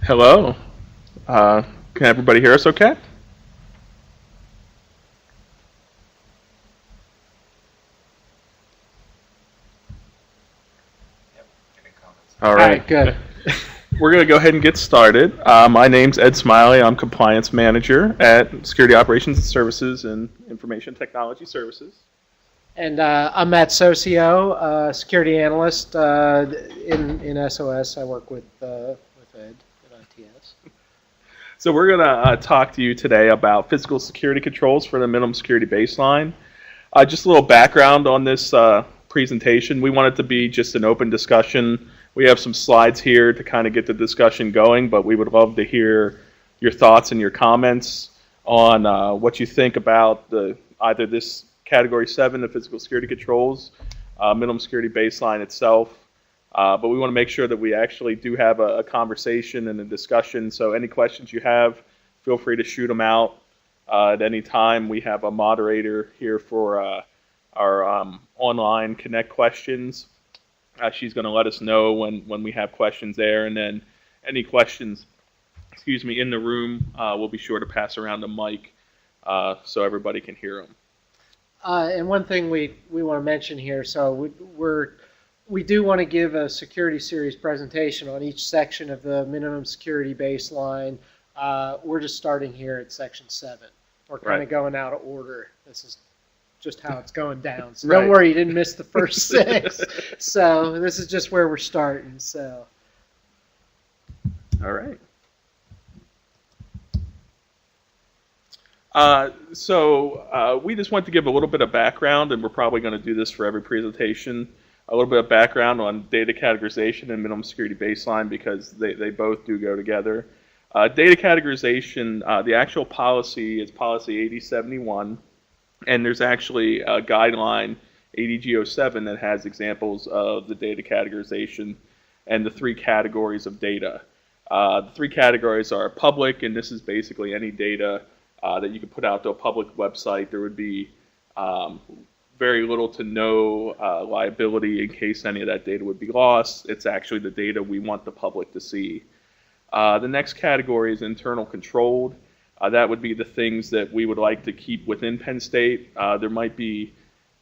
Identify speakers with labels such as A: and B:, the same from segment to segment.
A: Hello. Can everybody hear us okay? All
B: All
A: right.
B: right, good.
A: We're going to go ahead and get started. My name's Ed Smiley. I'm Compliance Manager at Security Operations and Services and Information Technology Services.
B: And I'm Matt Socio, security analyst in SOS. I work with Ed at ITS.
A: So we're going to talk to you today about physical security controls for the minimum security baseline. Just a little background on this presentation. We want it to be just an open discussion. We have some slides here to kind of get the discussion going, but we would love to hear your thoughts and your comments on what you think about either this Category 7, the physical security controls, minimum security baseline itself. But we want to make sure that we actually do have a conversation and a discussion. So any questions you have, feel free to shoot them out at any time. We have a moderator here for our online Connect questions. She's going to let us know when we have questions there. And then any questions, in the room, we'll be sure to pass around the mic so everybody can hear them.
B: And one thing we want to mention here, so we do want to give a security series presentation on each section of the minimum security baseline. We're just starting here at section 7. We're kind of going out of order. This is just how it's going down. So don't worry, you didn't miss the first 6. So this is just where we're starting. So.
A: All right. So we just want to give a little bit of background, and we're probably going to do this for every presentation, a little bit of background on data categorization and minimum security baseline because they both do go together. Data categorization, the actual policy is policy 8071, and there's actually a guideline, ADG07, that has examples of the data categorization and the 3 categories of data. The 3 categories are public, and this is basically any data that you could put out to a public website. There would be very little to no liability in case any of that data would be lost. It's actually the data we want the public to see. The next category is internal controlled. That would be the things that we would like to keep within Penn State. There might be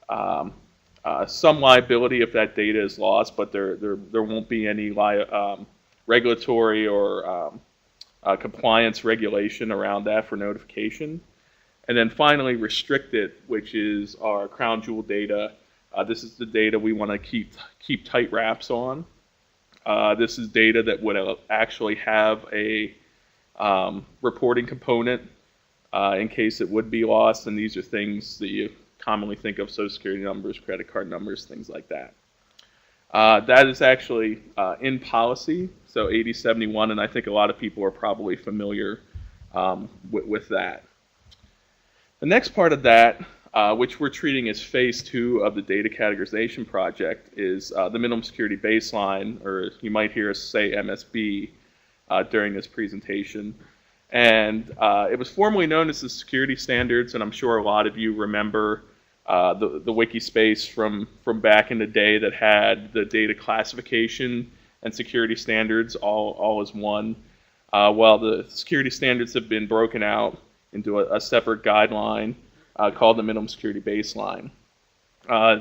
A: some liability if that data is lost, but there won't be any regulatory or compliance regulation around that for notification. And then finally, restricted, which is our crown jewel data. This is the data we want to keep tight wraps on. This is data that would actually have a reporting component in case it would be lost, and these are things that you commonly think of: social security numbers, credit card numbers, things like that. That is actually in policy, so 8071, and I think a lot of people are probably familiar with that. The next part of that, which we're treating as phase 2 of the data categorization project, is the minimum security baseline, or you might hear us say MSB during this presentation. And it was formerly known as the security standards, and I'm sure a lot of you remember the wiki space from back in the day that had the data classification and security standards all as one. While the security standards have been broken out into a separate guideline called the minimum security baseline.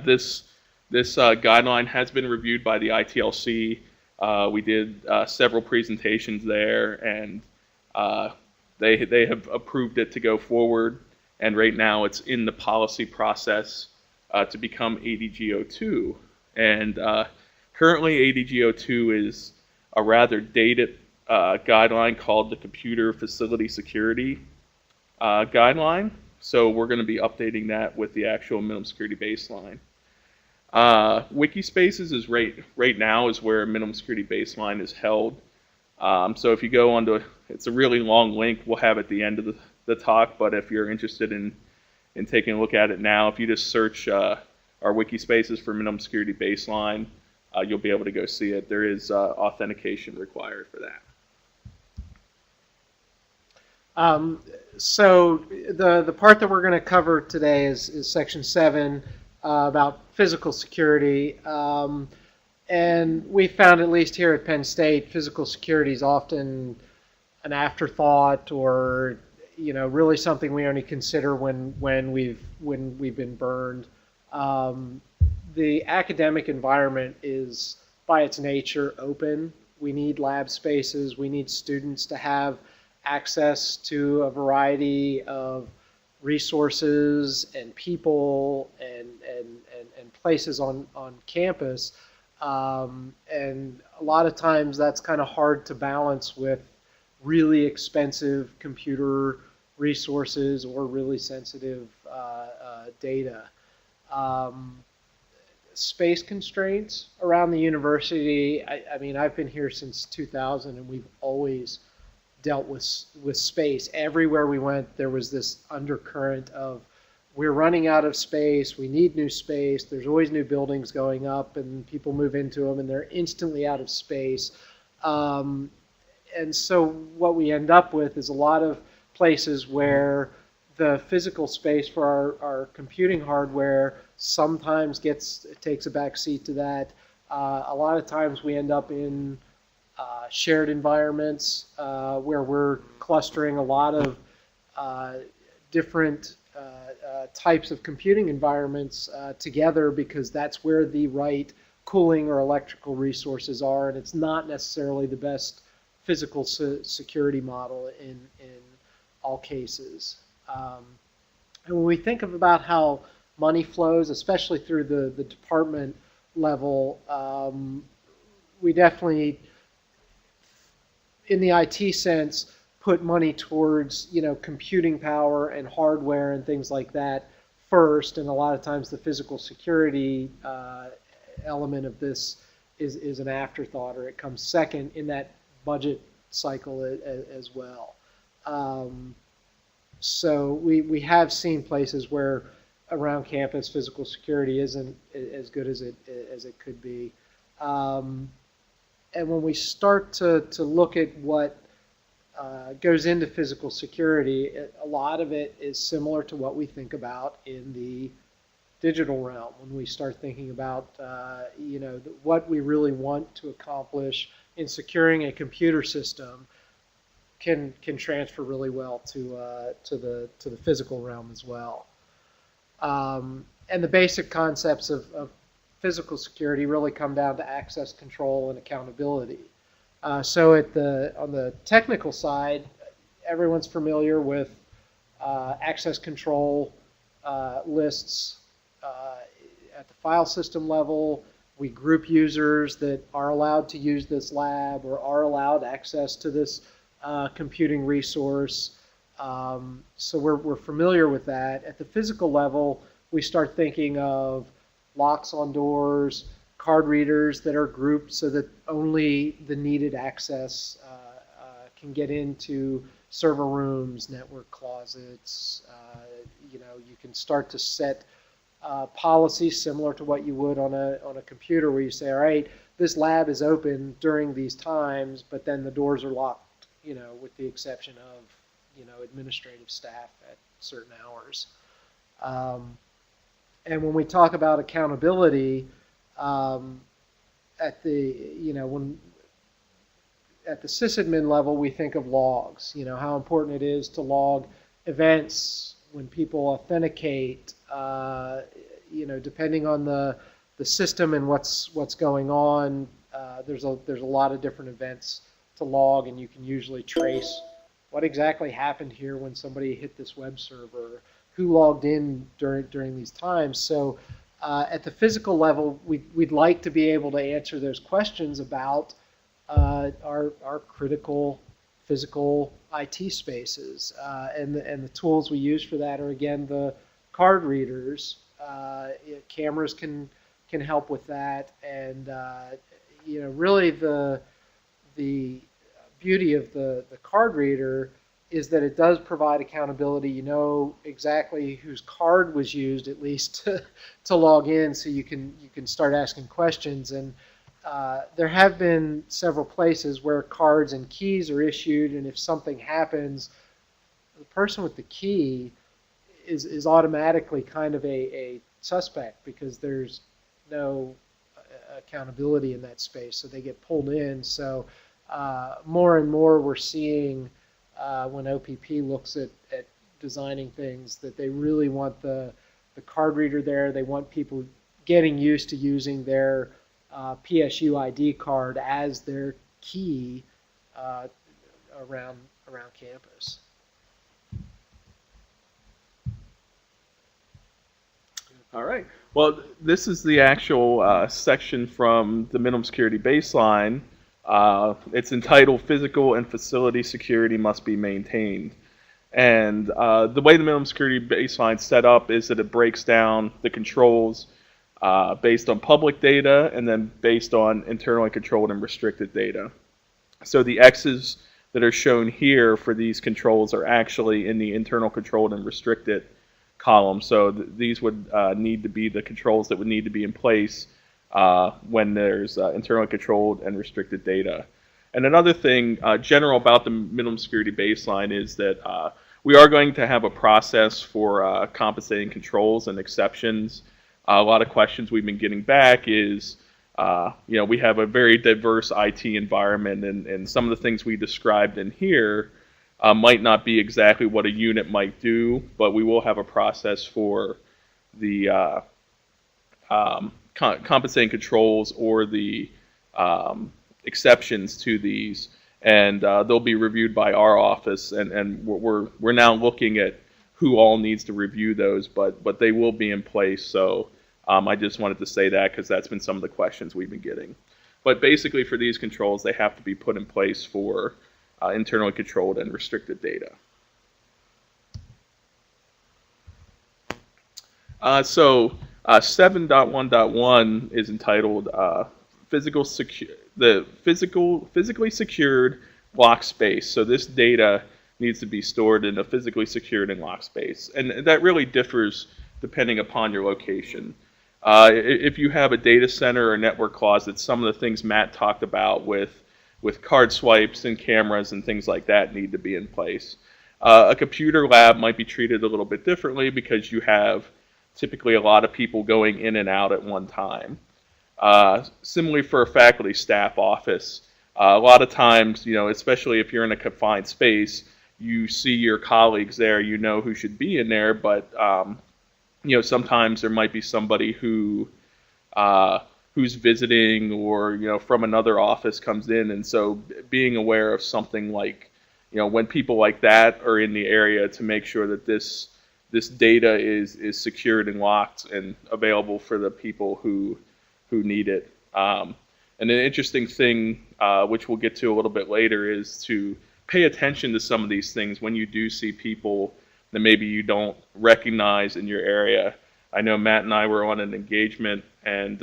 A: This guideline has been reviewed by the ITLC. We did several presentations there, and they have approved it to go forward. And right now it's in the policy process to become ADG02. And currently ADG02 is a rather dated guideline called the Computer Facility Security guideline. So we're going to be updating that with the actual minimum security baseline. Wikispaces is right now is where minimum security baseline is held. So if you go onto, it's a really long link we'll have at the end of the talk, but if you're interested in taking a look at it now, if you just search our Wikispaces for minimum security baseline, you'll be able to go see it. There is authentication required for that.
B: So the part that we're going to cover today is section 7 about physical security. And we found, at least here at Penn State, physical security is often an afterthought, or really something we only consider when we've been burned. Um, the academic environment is by its nature open. We need lab spaces. We need students to have access to a variety of resources and people and places on campus. And a lot of times that's kind of hard to balance with really expensive computer resources or really sensitive data. Um, Space constraints around the university. I mean, I've been here since 2000, and we've always dealt with space. Everywhere we went, there was this undercurrent of we're running out of space, we need new space, there's always new buildings going up, and people move into them, and they're instantly out of space. And so what we end up with is a lot of places where the physical space for our computing hardware sometimes takes a back seat to that. A lot of times we end up in shared environments where we're clustering a lot of different types of computing environments together, because that's where the right cooling or electrical resources are, and it's not necessarily the best physical security model in all cases. And when we think about how money flows, especially through the department level, we definitely, in the IT sense, put money towards computing power and hardware and things like that first, and a lot of times the physical security element of this is an afterthought, or it comes second in that budget cycle as well. So we have seen places where around campus physical security isn't as good as it could be. And when we start to look at what goes into physical security, a lot of it is similar to what we think about in the digital realm. When we start thinking about what we really want to accomplish in securing a computer system, can transfer really well to the physical realm as well. And the basic concepts of physical security really come down to access control and accountability. So on the technical side, everyone's familiar with access control lists at the file system level. We group users that are allowed to use this lab or are allowed access to this computing resource. So we're familiar with that. At the physical level, we start thinking of locks on doors, card readers that are grouped so that only the needed access can get into server rooms, network closets. You can start to set policies similar to what you would on a computer, where you say, all right, this lab is open during these times, but then the doors are locked, with the exception of administrative staff at certain hours. And when we talk about accountability, at the sysadmin level, we think of logs. How important it is to log events when people authenticate. Depending on the system and what's going on, there's a lot of different events to log, and you can usually trace what exactly happened here when somebody hit this web server, who logged in during these times. So at the physical level, we'd like to be able to answer those questions about our critical physical IT spaces. And the tools we use for that are, again, the card readers. Cameras can help with that. And really the beauty of the card reader is that it does provide accountability. You know exactly whose card was used, at least to log in, so you can start asking questions. And there have been several places where cards and keys are issued, and if something happens, the person with the key is automatically kind of a suspect, because there's no accountability in that space, so they get pulled in. So more and more we're seeing when OPP looks at designing things that they really want the card reader there. They want people getting used to using their PSU ID card as their key around campus.
A: All right. Well, this is the actual section from the minimum security baseline. It's entitled Physical and Facility Security Must Be Maintained. And the way the minimum security baseline is set up is that it breaks down the controls based on public data and then based on internally controlled and restricted data. So the X's that are shown here for these controls are actually in the internal controlled and restricted column. So these would need to be the controls that would need to be in place when there's internally controlled and restricted data. And another thing general about the minimum security baseline is that we are going to have a process for compensating controls and exceptions. A lot of questions we've been getting back is, we have a very diverse IT environment, and some of the things we described in here might not be exactly what a unit might do, but we will have a process for the compensating controls or the exceptions to these, and they'll be reviewed by our office, and we're now looking at who all needs to review those, but they will be in place. So I just wanted to say that because that's been some of the questions we've been getting. But basically for these controls, they have to be put in place for internally controlled and restricted data. So 7.1.1 is entitled physically secured locked space. So this data needs to be stored in a physically secured and locked space, and that really differs depending upon your location. If you have a data center or network closet, some of the things Matt talked about with card swipes and cameras and things like that need to be in place. A computer lab might be treated a little bit differently because you have typically a lot of people going in and out at one time. Similarly for a faculty staff office, a lot of times, especially if you're in a confined space, you see your colleagues there, you know who should be in there, but sometimes there might be somebody who's visiting or from another office comes in, and so being aware of something like when people like that are in the area, to make sure that this data is secured and locked and available for the people who need it. And an interesting thing, which we'll get to a little bit later, is to pay attention to some of these things when you do see people that maybe you don't recognize in your area. I know Matt and I were on an engagement, and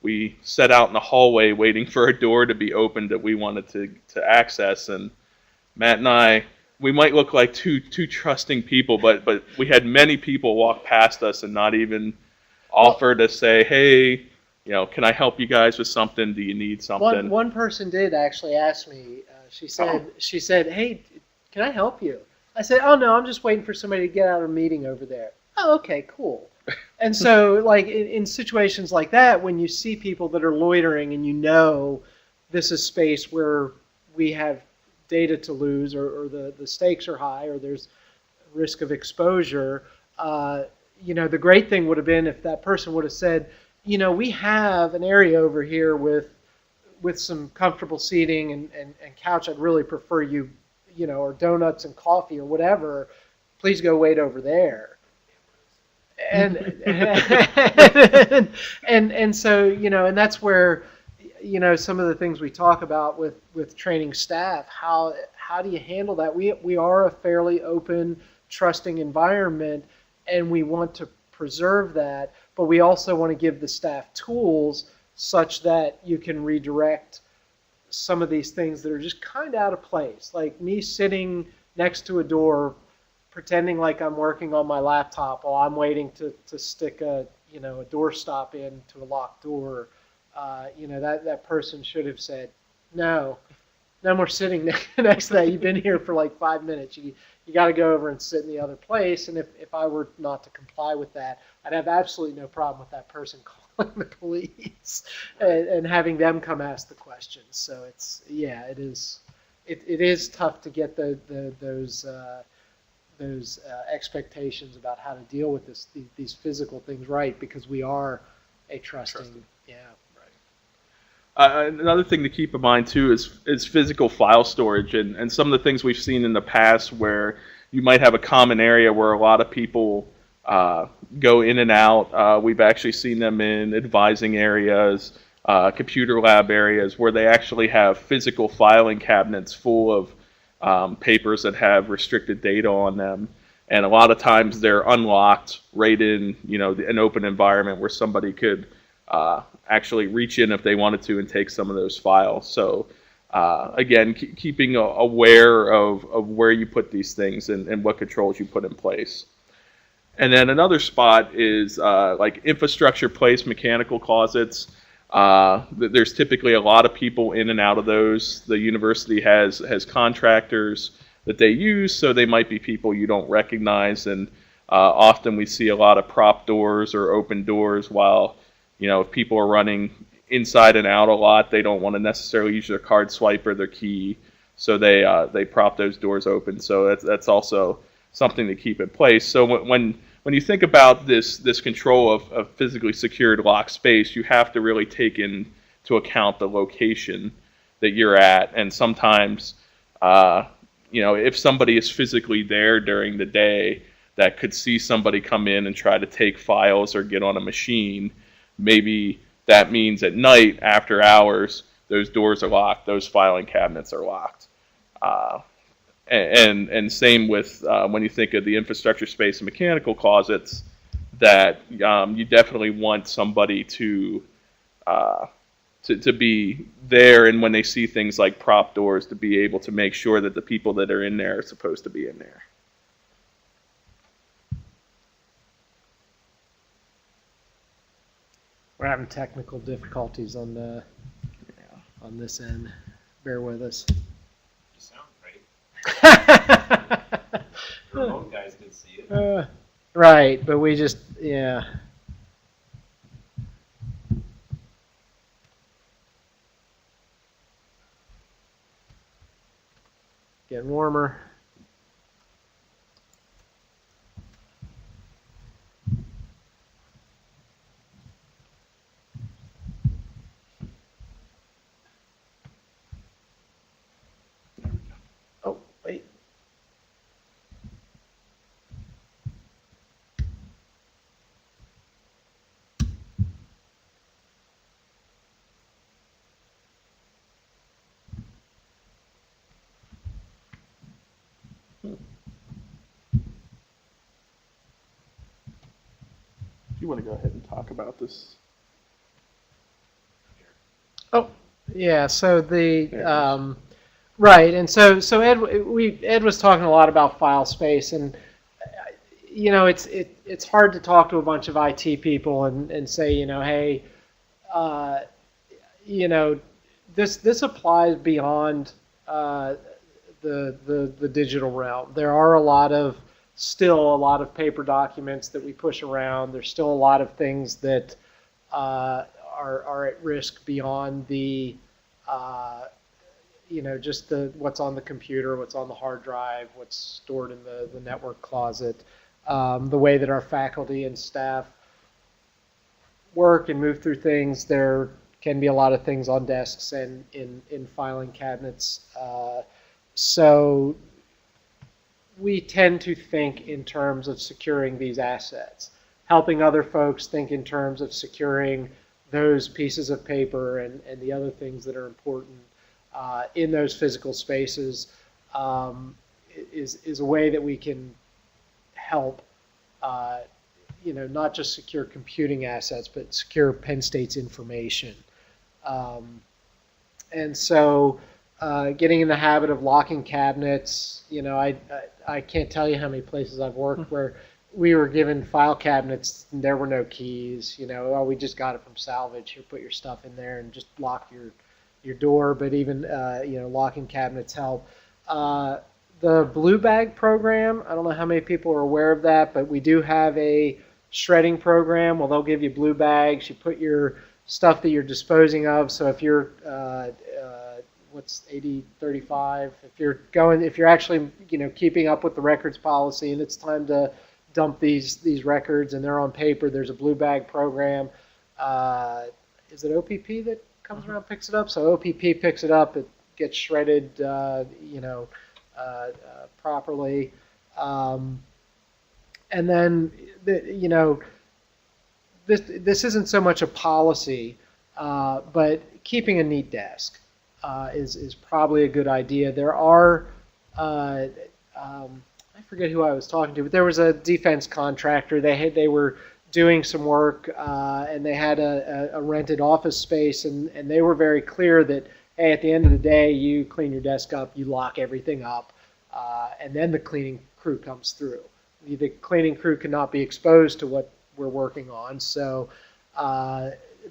A: we set out in the hallway waiting for a door to be opened that we wanted to access. And Matt and I, we might look like two trusting people, but we had many people walk past us and not even offer to say, hey, can I help you guys with something? Do you need something?
B: One person did actually ask me. She said, hey, can I help you? I said, oh no, I'm just waiting for somebody to get out of a meeting over there. Oh, okay, cool. And so, like in situations like that, when you see people that are loitering and this is space where we have data to lose, or the stakes are high, or there's risk of exposure, the great thing would have been if that person would have said, we have an area over here with some comfortable seating and couch. I'd really prefer you, or donuts and coffee or whatever. Please go wait over there. And and so and that's where some of the things we talk about with training staff. How do you handle that? We are a fairly open, trusting environment, and we want to preserve that, but we also want to give the staff tools such that you can redirect some of these things that are just kind of out of place. Like me sitting next to a door pretending like I'm working on my laptop while I'm waiting to stick a doorstop into a locked door. That person should have said, no more sitting next to that. You've been here for like 5 minutes. You got to go over and sit in the other place. And if I were not to comply with that, I'd have absolutely no problem with that person calling the police and having them come ask the questions. So it's, yeah, it is tough to get those expectations about how to deal with these physical things right, because we are a trusting. Yeah.
A: Another thing to keep in mind too is physical file storage, and some of the things we've seen in the past where you might have a common area where a lot of people go in and out. We've actually seen them in advising areas, computer lab areas, where they actually have physical filing cabinets full of papers that have restricted data on them. And a lot of times they're unlocked right in, an open environment where somebody could actually reach in if they wanted to and take some of those files. So again, keeping aware of where you put these things and what controls you put in place. And then another spot is like infrastructure place mechanical closets. There's typically a lot of people in and out of those. The university has contractors that they use, so they might be people you don't recognize. And often we see a lot of prop doors or open doors, while if people are running inside and out a lot, they don't want to necessarily use their card swipe or their key, so they prop those doors open. So that's also something to keep in place. So when you think about this control of physically secured locked space, you have to really take into account the location that you're at. And sometimes, if somebody is physically there during the day that could see somebody come in and try to take files or get on a machine, maybe that means at night, after hours, those doors are locked, those filing cabinets are locked. And same with when you think of the infrastructure space and mechanical closets, that you definitely want somebody to be there, and when they see things like prop doors, to be able to make sure that the people that are in there are supposed to be in there.
B: We're having technical difficulties on this end. Bear with us.
C: You sound great. The remote guys did see it.
B: Right, but we just, yeah. Getting warmer. Oh, wait.
A: You want to go ahead and talk about this?
B: Oh, yeah. So right, and so Ed was talking a lot about file space, and it's hard to talk to a bunch of IT people and say, hey, this applies beyond the digital realm. There are still a lot of paper documents that we push around. There's still a lot of things that are at risk beyond the just what's on the computer, what's on the hard drive, what's stored in the network closet. The way that our faculty and staff work and move through things, there can be a lot of things on desks and in filing cabinets. So we tend to think in terms of securing these assets, helping other folks think in terms of securing those pieces of paper and the other things that are important in those physical spaces is a way that we can help, not just secure computing assets, but secure Penn State's information. And so getting in the habit of locking cabinets, I can't tell you how many places I've worked where we were given file cabinets and there were no keys. We just got it from salvage. Here, put your stuff in there and just lock your door. But even locking cabinets help. The Blue Bag program, I don't know how many people are aware of that, but we do have a shredding program. Well, they'll give you blue bags. You put your stuff that you're disposing of. So if you're what's 80-35, if you're actually keeping up with the records policy and it's time to dump these records and they're on paper, there's a blue bag program. Is it OPP that comes around and picks it up? So OPP picks it up. It gets shredded, properly. And then, this isn't so much a policy, but keeping a neat desk is probably a good idea. There are, I forget who I was talking to, but there was a defense contractor. They were doing some work, and they had a rented office space, and they were very clear that, hey, at the end of the day, you clean your desk up, you lock everything up, and then the cleaning crew comes through. The cleaning crew cannot be exposed to what we're working on, so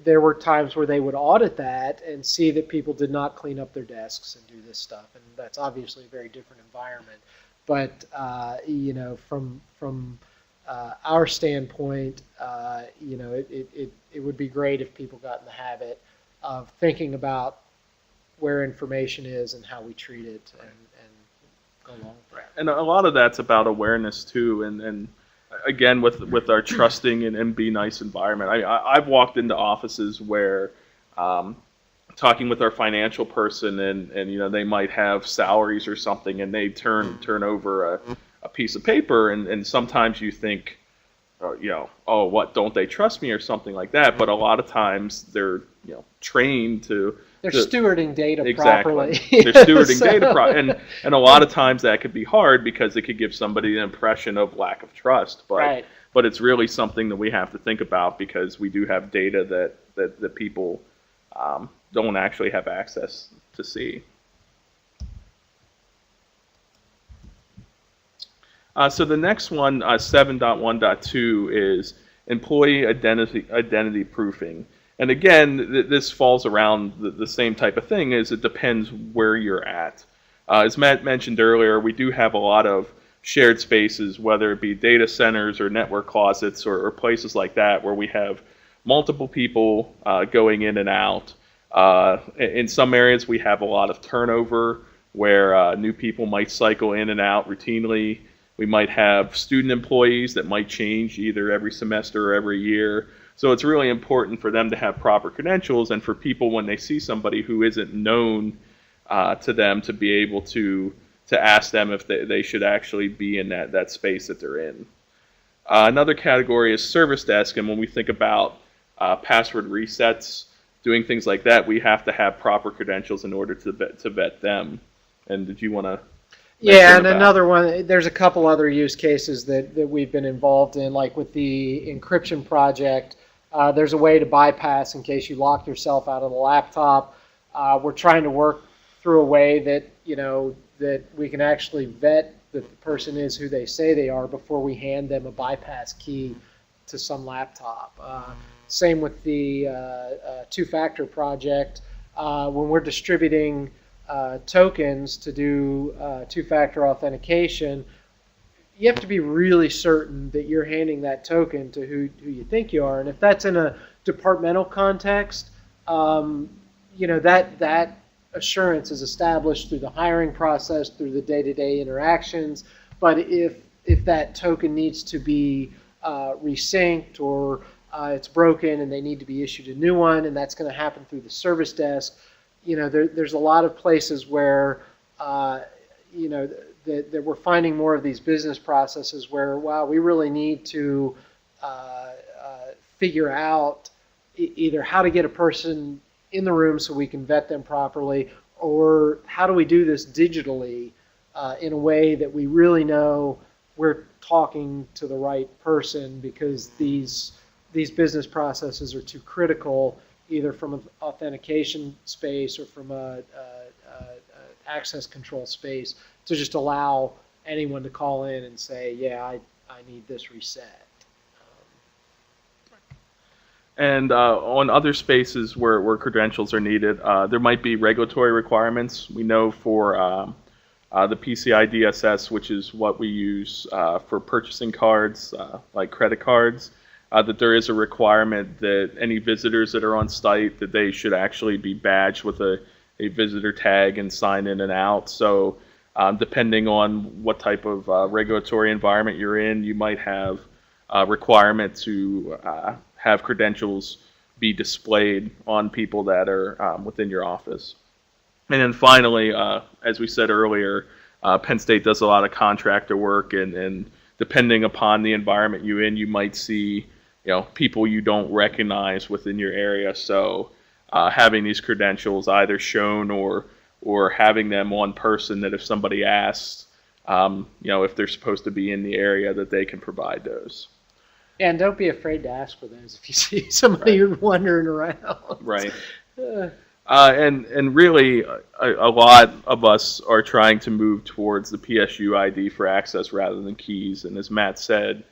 B: there were times where they would audit that and see that people did not clean up their desks and do this stuff, and that's obviously a very different environment. But from our standpoint, it would be great if people got in the habit of thinking about where information is and how we treat it, and go along with that.
A: And a lot of that's about awareness too, and again with our trusting and be nice environment. I've walked into offices where talking with our financial person, and they might have salaries or something, and they turn over a piece of paper, and sometimes you think, oh, what, don't they trust me or something like that? But a lot of times they're trained to. They're
B: stewarding data
A: exactly.
B: properly.
A: They're stewarding data and a lot of times that could be hard because it could give somebody an impression of lack of trust. But
B: right.
A: But it's really something that we have to think about because we do have data that people don't actually have access to see. So the next one, 7.1.2, is employee identity proofing. And again, this falls around the same type of thing, is it depends where you're at. As Matt mentioned earlier, we do have a lot of shared spaces, whether it be data centers or network closets or places like that, where we have multiple people going in and out. In some areas, we have a lot of turnover, where new people might cycle in and out routinely. We might have student employees that might change either every semester or every year. So it's really important for them to have proper credentials, and for people, when they see somebody who isn't known to them, to be able to ask them if they should actually be in that space that they're in. Another category is service desk, and when we think about password resets, doing things like that, we have to have proper credentials in order to vet them. And did you want to?
B: Yeah, and another one, there's a couple other use cases that we've been involved in, like with the encryption project. There's a way to bypass in case you lock yourself out of the laptop. We're trying to work through a way that, that we can actually vet that the person is who they say they are before we hand them a bypass key to some laptop. Same with the two-factor project. When we're distributing tokens to do two-factor authentication, you have to be really certain that you're handing that token to who you think you are. And if that's in a departmental context, that assurance is established through the hiring process, through the day-to-day interactions. But if that token needs to be resynced, or it's broken and they need to be issued a new one, and that's going to happen through the service desk, there's a lot of places where that we're finding more of these business processes where, wow, we really need to figure out either how to get a person in the room so we can vet them properly, or how do we do this digitally in a way that we really know we're talking to the right person, because these business processes are too critical, either from an authentication space or from a access control space, to just allow anyone to call in and say, yeah, I need this reset.
A: And on other spaces where credentials are needed, there might be regulatory requirements. We know for the PCI DSS, which is what we use for purchasing cards, like credit cards, that there is a requirement that any visitors that are on site, that they should actually be badged with a visitor tag and sign in and out. So depending on what type of regulatory environment you're in, you might have a requirement to have credentials be displayed on people that are within your office. And then finally, as we said earlier, Penn State does a lot of contractor work, and depending upon the environment you're in, you might see people you don't recognize within your area. So having these credentials either shown or having them on person, that if somebody asks, if they're supposed to be in the area, that they can provide those.
B: Yeah, and don't be afraid to ask for those if you see somebody who's wandering around.
A: Right. And really, a lot of us are trying to move towards the PSU ID for access rather than keys. And as Matt said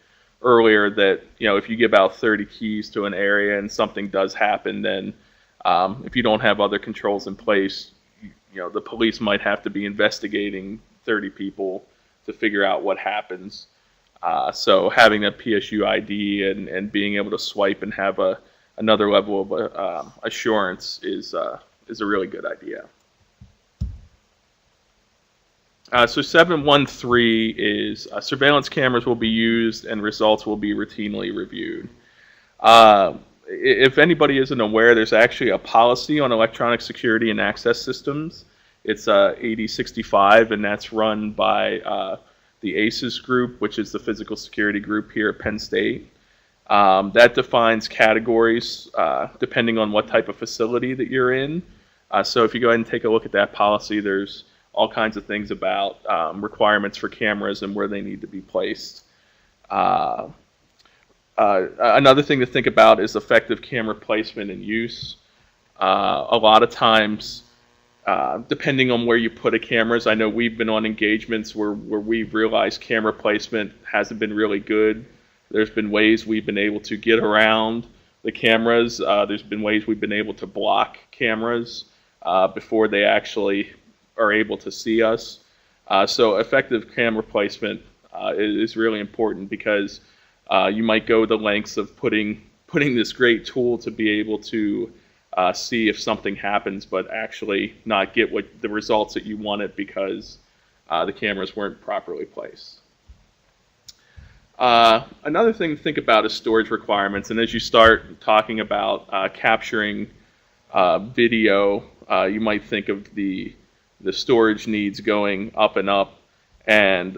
A: earlier, that if you give out 30 keys to an area and something does happen, then if you don't have other controls in place, the police might have to be investigating 30 people to figure out what happens. So having a PSU ID and being able to swipe and have another level of assurance is a really good idea. So 713 is surveillance cameras will be used and results will be routinely reviewed. If anybody isn't aware, there's actually a policy on electronic security and access systems. It's 8065, and that's run by the ACES group, which is the physical security group here at Penn State. That defines categories depending on what type of facility that you're in. So if you go ahead and take a look at that policy, there's all kinds of things about requirements for cameras and where they need to be placed. Another thing to think about is effective camera placement and use. A lot of times, depending on where you put a cameras, I know we've been on engagements where we've realized camera placement hasn't been really good. There's been ways we've been able to get around the cameras. There's been ways we've been able to block cameras before they actually are able to see us. So effective camera placement is really important, because you might go the lengths of putting this great tool to be able to see if something happens, but actually not get the results that you wanted because the cameras weren't properly placed. Another thing to think about is storage requirements, and as you start talking about capturing video, you might think of the storage needs going up and up, and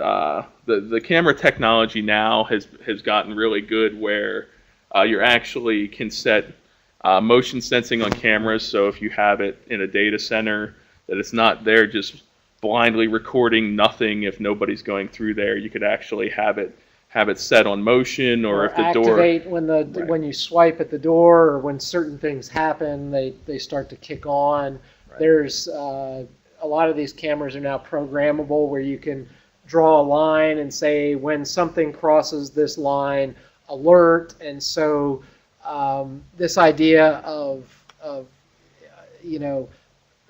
A: the camera technology now has gotten really good, where you actually can set motion sensing on cameras. So if you have it in a data center, that it's not there just blindly recording nothing if nobody's going through there. You could actually have it set on motion, or if the door
B: activate when you swipe at the door, or when certain things happen, they start to kick on. Right. There's a lot of these cameras are now programmable, where you can draw a line and say, when something crosses this line, alert. And so this idea of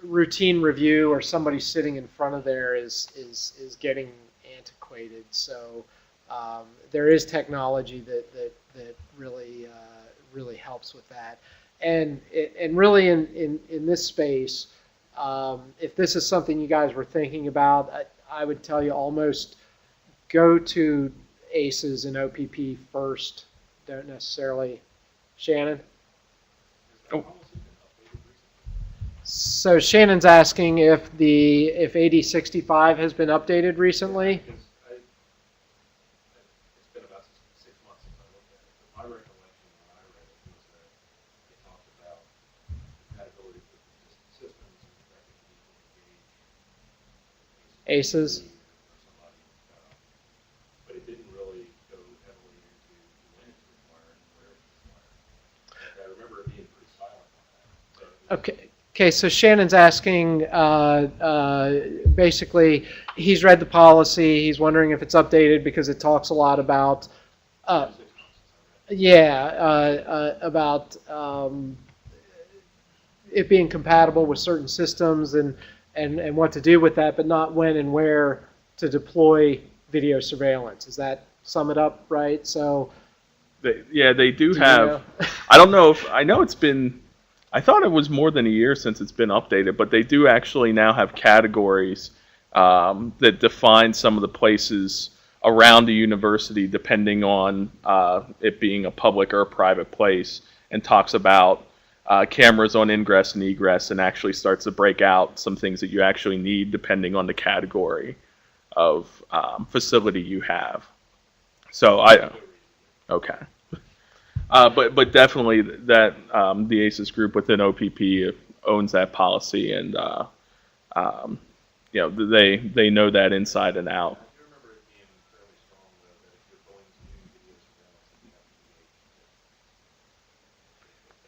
B: routine review, or somebody sitting in front of there is getting antiquated. So there is technology that really helps with that. And really in this space, if this is something you guys were thinking about, I would tell you almost go to ACES and OPP first. Don't necessarily. Shannon? Oh. So Shannon's asking if 8065 has been updated recently.
C: It's been about 6 months since I looked at it. But my recollection when I read it was that it talked about compatibility with existing systems and the fact that you need to engage
B: ACES.
C: or somebody. But it didn't really go heavily into when it's required and where it's required. I remember it being pretty silent on that.
B: Okay, so Shannon's asking, basically, he's read the policy, he's wondering if it's updated because it talks a lot about, about it being compatible with certain systems and what to do with that, but not when and where to deploy video surveillance. Does that sum it up right? So
A: They do
B: Do you
A: have.
B: know?
A: I don't know if I know it's been. I thought it was more than a year since it's been updated, but they do actually now have categories that define some of the places around the university, depending on it being a public or a private place, and talks about cameras on ingress and egress, and actually starts to break out some things that you actually need depending on the category of facility you have. So okay. But definitely that the ACES group within OPP owns that policy, and they know that inside and out.
C: I do remember it being fairly strong, though, that if you're going to do video surveillance, you have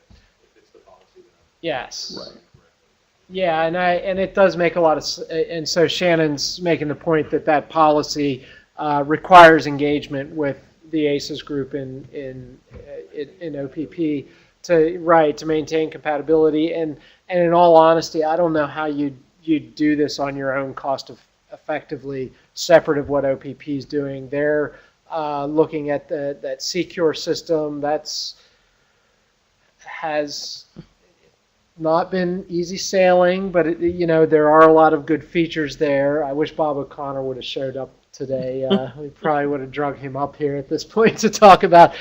C: to be if it's the policy that I'm
B: Yes.
A: Right.
B: Yeah, and it does make a lot of and so Shannon's making the point that that policy requires engagement with the ACES group in OPP to maintain compatibility, and in all honesty, I don't know how you do this on your own effectively, separate of what OPP is doing. They're looking at that Secure system has not been easy sailing, but there are a lot of good features there. I wish Bob O'Connor would have showed up today. We probably would have drug him up here at this point to talk about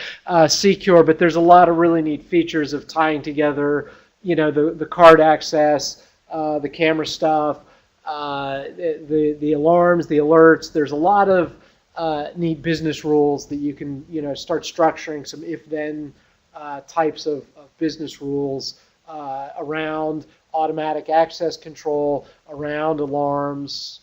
B: Secure, but there's a lot of really neat features of tying together, the card access, the camera stuff, the alarms, the alerts. There's a lot of neat business rules that you can, start structuring some if-then types of business rules around automatic access control, around alarms,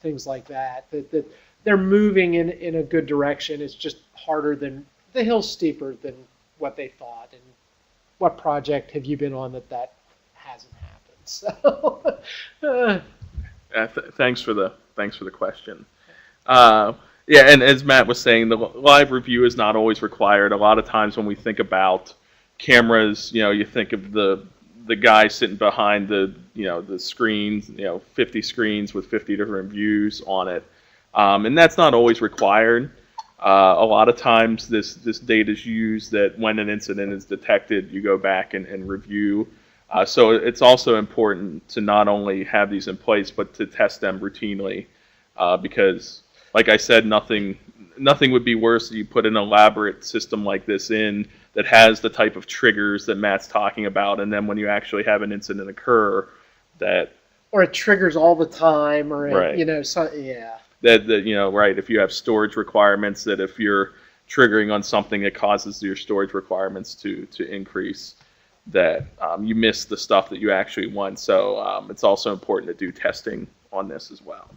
B: things like that. That they're moving in a good direction. It's just harder than the hill's steeper than what they thought. And what project have you been on that hasn't happened? So,
A: thanks for the question. Yeah, and as Matt was saying, the live review is not always required. A lot of times when we think about cameras, you think of the guy sitting behind the screens, 50 screens with 50 different views on it, and that's not always required. A lot of times this data is used that when an incident is detected, you go back and review. So it's also important to not only have these in place, but to test them routinely, because, like I said, nothing would be worse if you put an elaborate system like this in that has the type of triggers that Matt's talking about, and then when you actually have an incident occur,
B: or it triggers all the time, or
A: right.
B: Yeah.
A: Right. If you have storage requirements, that if you're triggering on something, it causes your storage requirements to increase, that you miss the stuff that you actually want. So it's also important to do testing on this as well.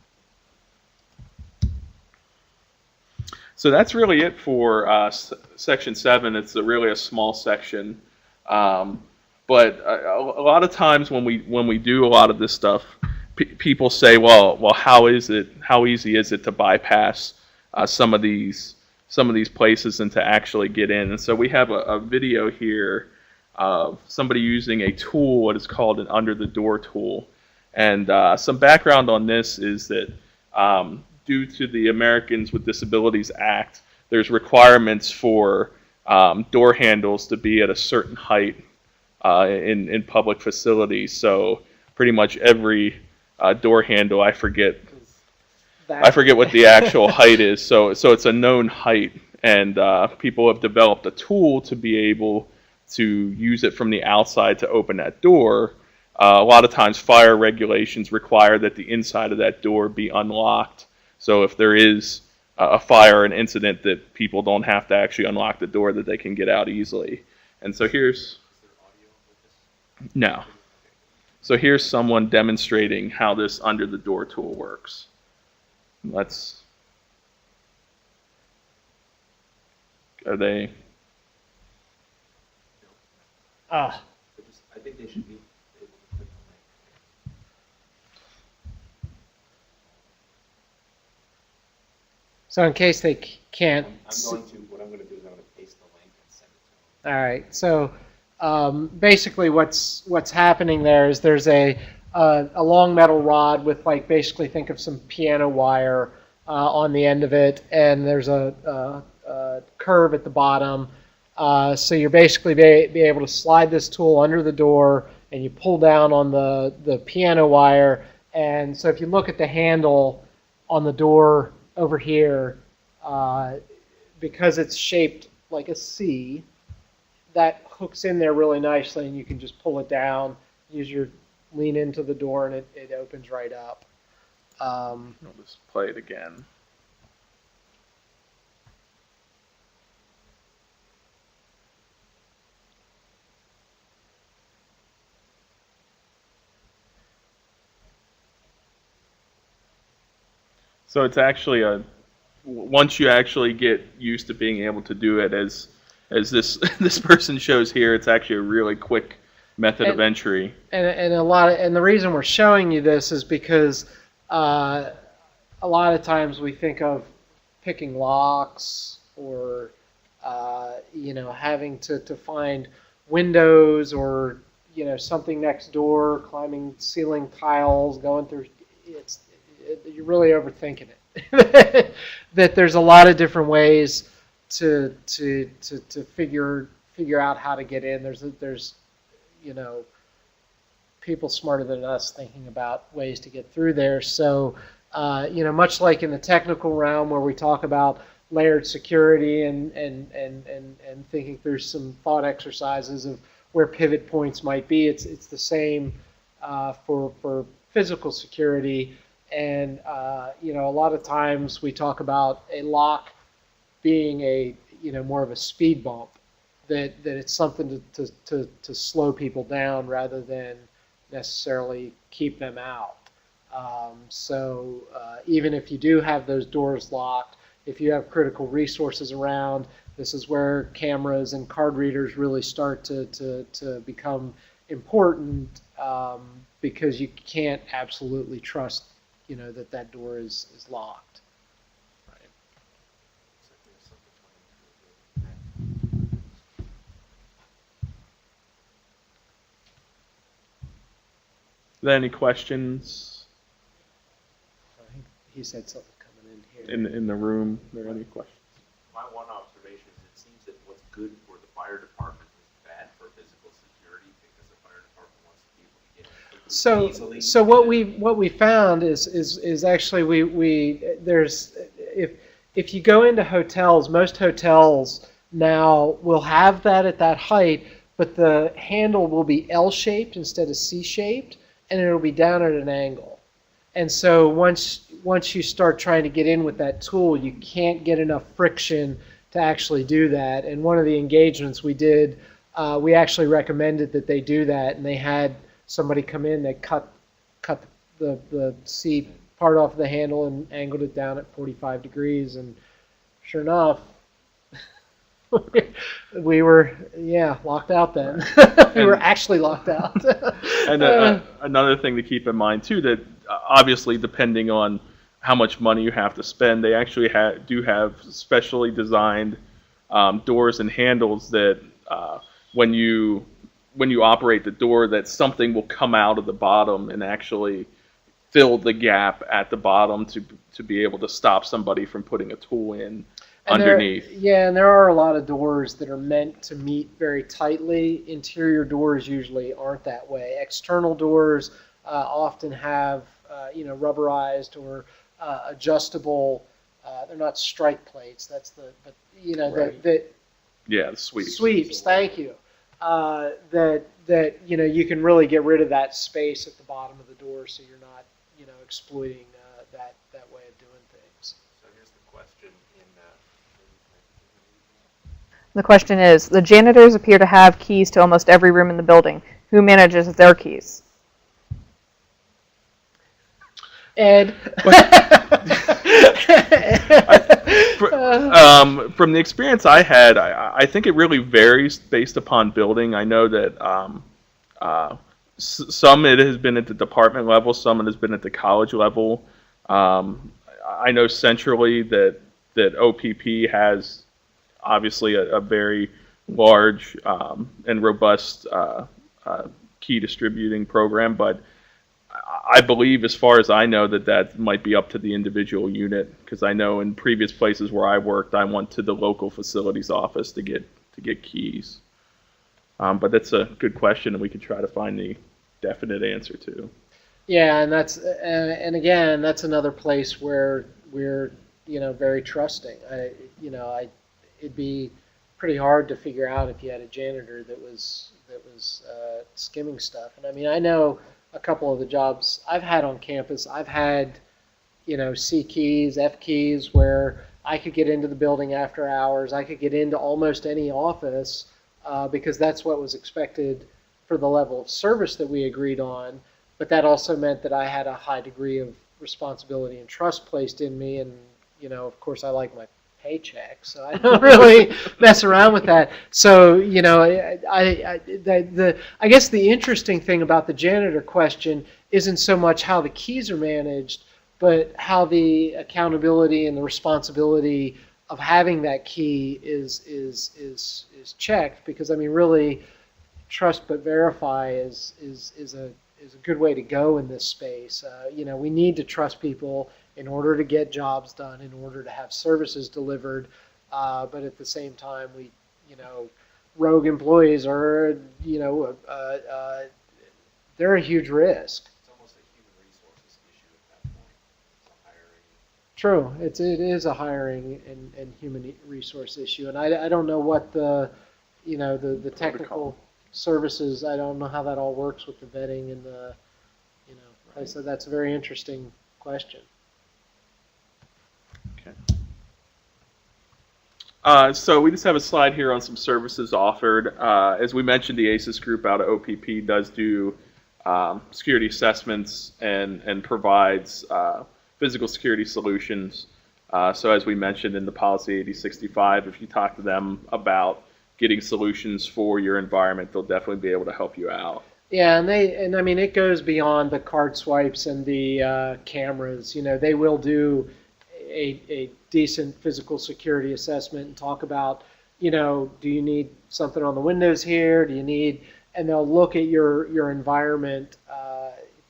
A: So that's really it for Section 7. It's really a small section, but a lot of times when we do a lot of this stuff, people say, well, how easy is it to bypass some of these places and to actually get in? And so we have a video here of somebody using a tool, what is called an under the door tool. And some background on this is that due to the Americans with Disabilities Act, there's requirements for door handles to be at a certain height in public facilities. So pretty much every door handle, I forget what the actual height is. So it's a known height, and people have developed a tool to be able to use it from the outside to open that door. A lot of times fire regulations require that the inside of that door be unlocked. So if there is a fire, an incident, that people don't have to actually unlock the door, that they can get out easily. And so here's... No. So here's someone demonstrating how this under the door tool works. Are they...
C: I think they should be able to click the link.
B: So in case they can't...
C: What I'm going to do is I'm going to paste the link and send it to them.
B: All right. So basically what's happening there is there's a long metal rod with, like, basically think of some piano wire on the end of it, and there's a curve at the bottom. So you're basically be able to slide this tool under the door, and you pull down on the piano wire. And so if you look at the handle on the door over here, because it's shaped like a C, that hooks in there really nicely, and you can just pull it down, use your lean into the door, and it opens right up.
A: I'll just play it again. So it's actually once you actually get used to being able to do it as this this person shows here, it's actually a really quick method of entry.
B: And the reason we're showing you this is because a lot of times we think of picking locks or having to find windows or something next door, climbing ceiling tiles, going through. You're really overthinking it. That there's a lot of different ways to figure out how to get in. There's people smarter than us thinking about ways to get through there. So much like in the technical realm where we talk about layered security and thinking through some thought exercises of where pivot points might be, it's the same for physical security. And a lot of times we talk about a lock being a more of a speed bump, that it's something to slow people down rather than necessarily keep them out. So even if you do have those doors locked, if you have critical resources around, this is where cameras and card readers really start to become important, because you can't absolutely trust that door is locked. Right.
A: Are there any questions?
B: I think he said something coming in here.
A: In the room, are there any questions?
C: My one observation is it seems that what's good for the fire department is bad for physical security, because the fire department wants to be able to get in quickly, easily.
B: So what we found is actually there's if you go into hotels, most hotels now will have that at that height, but the handle will be L-shaped instead of C-shaped, and it'll be down at an angle. And so once you start trying to get in with that tool, you can't get enough friction to actually do that. And one of the engagements we did, we actually recommended that they do that, and they had somebody come in, they cut the C part off the handle and angled it down at 45 degrees, and sure enough, we were locked out then. We were actually locked out.
A: And another thing to keep in mind too, that obviously depending on how much money you have to spend, they actually do have specially designed doors and handles that when you operate the door, that something will come out of the bottom and actually fill the gap at the bottom to be able to stop somebody from putting a tool in underneath.
B: And there are a lot of doors that are meant to meet very tightly. Interior doors usually aren't that way. External doors often have rubberized or adjustable. They're not strike plates. That's
A: Right.
B: the
A: Sweeps.
B: Sweeps. Thank you. That you can really get rid of that space at the bottom of the door, so you're not exploiting that way of doing things.
C: So here's the question.
D: The question is, the janitors appear to have keys to almost every room in the building. Who manages their keys?
B: Ed.
A: From the experience I had, I think it really varies based upon building. I know that some it has been at the department level, some it has been at the college level. I know centrally that OPP has obviously a very large and robust key distributing program, but I believe, as far as I know, that might be up to the individual unit, because I know in previous places where I worked, I went to the local facilities office to get keys. But that's a good question, and we could try to find the definite answer to.
B: Yeah, and that's and again, that's another place where we're very trusting. It'd be pretty hard to figure out if you had a janitor that was skimming stuff. And I mean, I know a couple of the jobs I've had on campus. I've had C keys, F keys, where I could get into the building after hours. I could get into almost any office because that's what was expected for the level of service that we agreed on. But that also meant that I had a high degree of responsibility and trust placed in me. And, of course, I like my paycheck, so I don't really mess around with that. So, I guess the interesting thing about the janitor question isn't so much how the keys are managed, but how the accountability and the responsibility of having that key is checked. Because I mean, really, trust but verify is a good way to go in this space. We need to trust people in order to get jobs done, in order to have services delivered. But at the same time, rogue employees are, they're a huge risk.
C: It's almost a human resources issue at that point. It's a hiring.
B: True, it is a hiring and human resource issue, and I don't know what the technical services. I don't know how that all works with the vetting and the
C: Right.
B: So that's a very interesting question.
A: So we just have a slide here on some services offered. As we mentioned, the ACES group out of OPP does do security assessments and provides physical security solutions. So as we mentioned in the policy 8065, if you talk to them about getting solutions for your environment, they'll definitely be able to help you out.
B: Yeah, and I mean, it goes beyond the card swipes and the cameras. They will do a decent physical security assessment and talk about, do you need something on the windows here? Do you need, and they'll look at your environment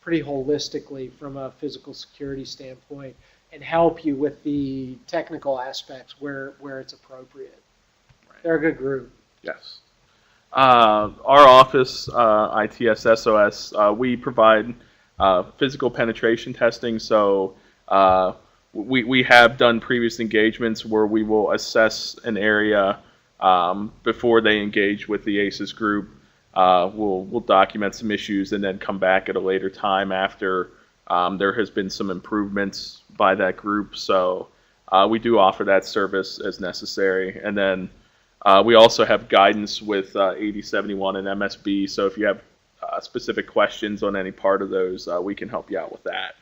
B: pretty holistically from a physical security standpoint and help you with the technical aspects where it's appropriate. Right. They're a good group.
A: Yes. Our office, ITS-SOS, we provide physical penetration testing. So we have done previous engagements where we will assess an area before they engage with the ACES group. We'll document some issues and then come back at a later time after there has been some improvements by that group. So we do offer that service as necessary. And then we also have guidance with 8071 and MSB, so if you have specific questions on any part of those, we can help you out with that.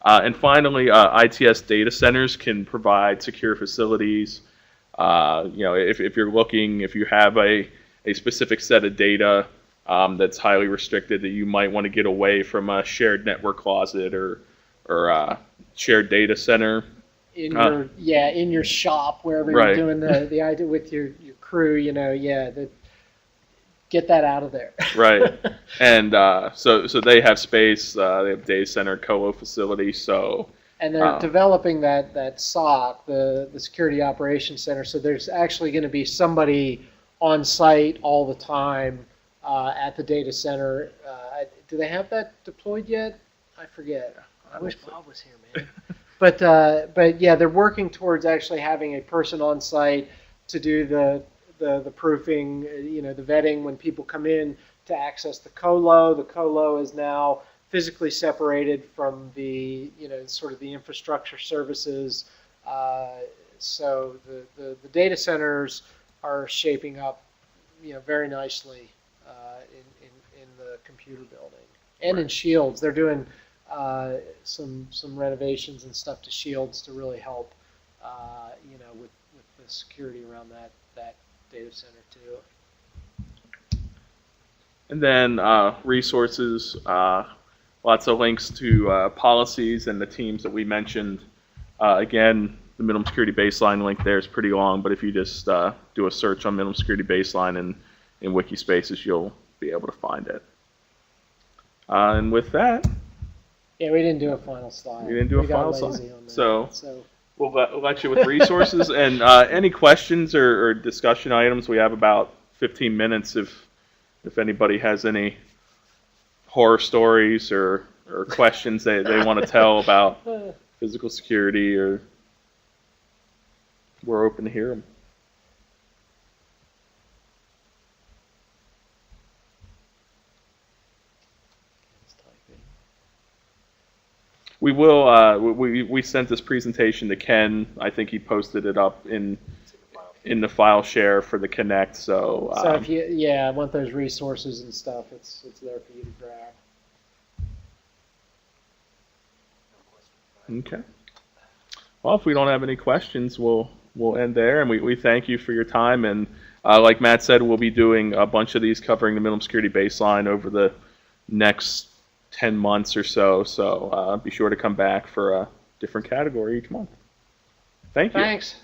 A: And finally, ITS data centers can provide secure facilities. If you're looking, if you have a specific set of data that's highly restricted that you might want to get away from a shared network closet or shared data center. In
B: your shop, wherever
A: right.
B: You're doing the idea with your crew, get that out of there.
A: Right, and so they have space. They have data center colo facility. So
B: and they're developing that SOC, the Security Operations Center. So there's actually going to be somebody on site all the time at the data center. Do they have that deployed yet? I forget. I wish Bob was here, man. But yeah, they're working towards actually having a person on site to do the proofing, the vetting when people come in to access the colo. The colo is now physically separated from the sort of the infrastructure services. So the data centers are shaping up very nicely in the computer building and in Shields. They're doing some renovations and stuff to Shields to really help, with the security around that data center too.
A: And then resources, lots of links to policies and the teams that we mentioned. Again, the minimum security baseline link there is pretty long, but if you just do a search on minimum security baseline in Wikispaces, you'll be able to find it. And with that,
B: yeah, we didn't do a final slide.
A: We didn't do a final slide.
B: So
A: we'll let you with resources and any questions or discussion items. We have about 15 minutes if anybody has any horror stories or questions they want to tell about physical security, or we're open to hear them. We will. We sent this presentation to Ken. I think he posted it up in the file share for the Connect. So
B: if you want those resources and stuff, it's there for you to grab.
A: Okay. Well, if we don't have any questions, we'll end there. And we thank you for your time. And like Matt said, we'll be doing a bunch of these covering the minimum security baseline over the next 10 months or so. So be sure to come back for a different category each month. Thank you.
B: Thanks.